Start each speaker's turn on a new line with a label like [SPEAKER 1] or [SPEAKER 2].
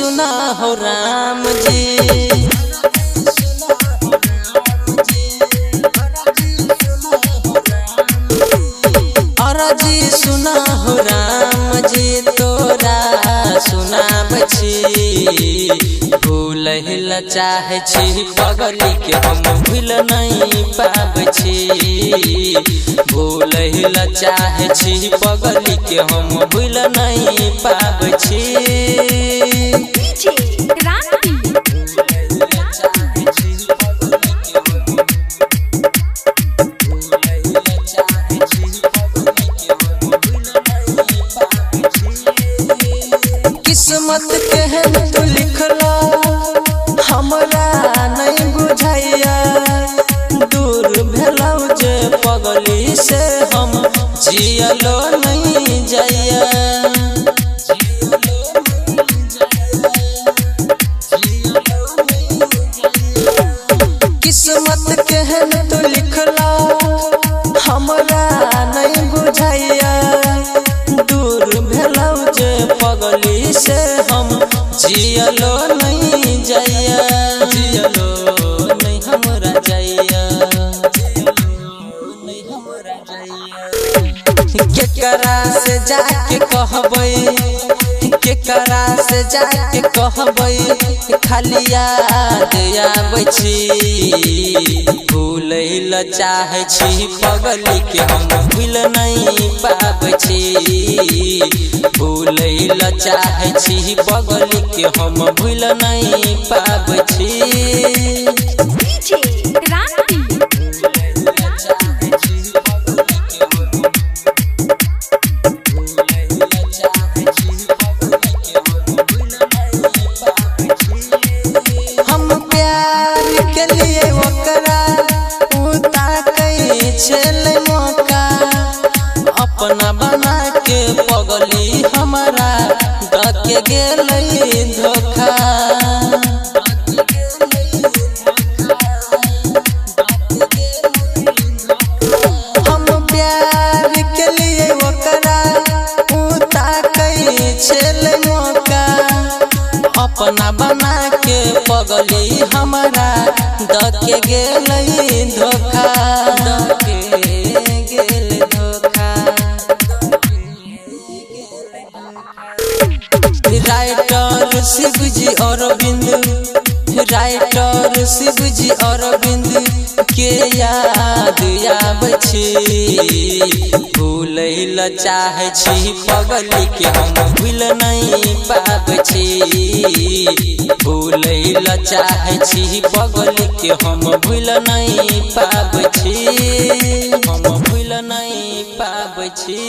[SPEAKER 1] सुना हो राम जी, अरजी सुना हो राम जी तोरा सुना बची। भूलहिल चाहे छी पगली के हम भूल नहीं पाबछी। भूलहिल चाहे छी पगली के हम भूल नहीं पाबछी। किस्मत केहन तू लिखला हमरा नहीं बुझाइया। दूर भेलौ जे पगली से हम जियलो नहीं जाइया। किस्मत केहन तू लिखला हमरा नहीं बुझाइया। दूर भेलौ जे पगली से हम जियलो नहीं जाइया। जियलो नहीं हमरा जाइया। केकरा से जाके कहबै, केकरा से जाके कहबै खाली याद आबै। भूलैल चाहे छी पगली के हम भूल नहीं पाबछी। भूलैल चाहे छी पगली के हम भूल नहीं पाबछी। अपना बना के पगली हमारा डके गेलई धोखा। हम प्यार के लिए ओकरा उता कई छेल मौका। अपना बना के पगली हमारा डके गेलई धोखा। राइटर शिवजी अरविंद, राइटर शिवजी अरविंद के याद आबै। भूलैल चाहे छी पगली के हम भूल नहीं पाबछी। भूलैल चाहे छी पगली के हम भूल नहीं पाबछी। हम भूल नहीं पाबछी।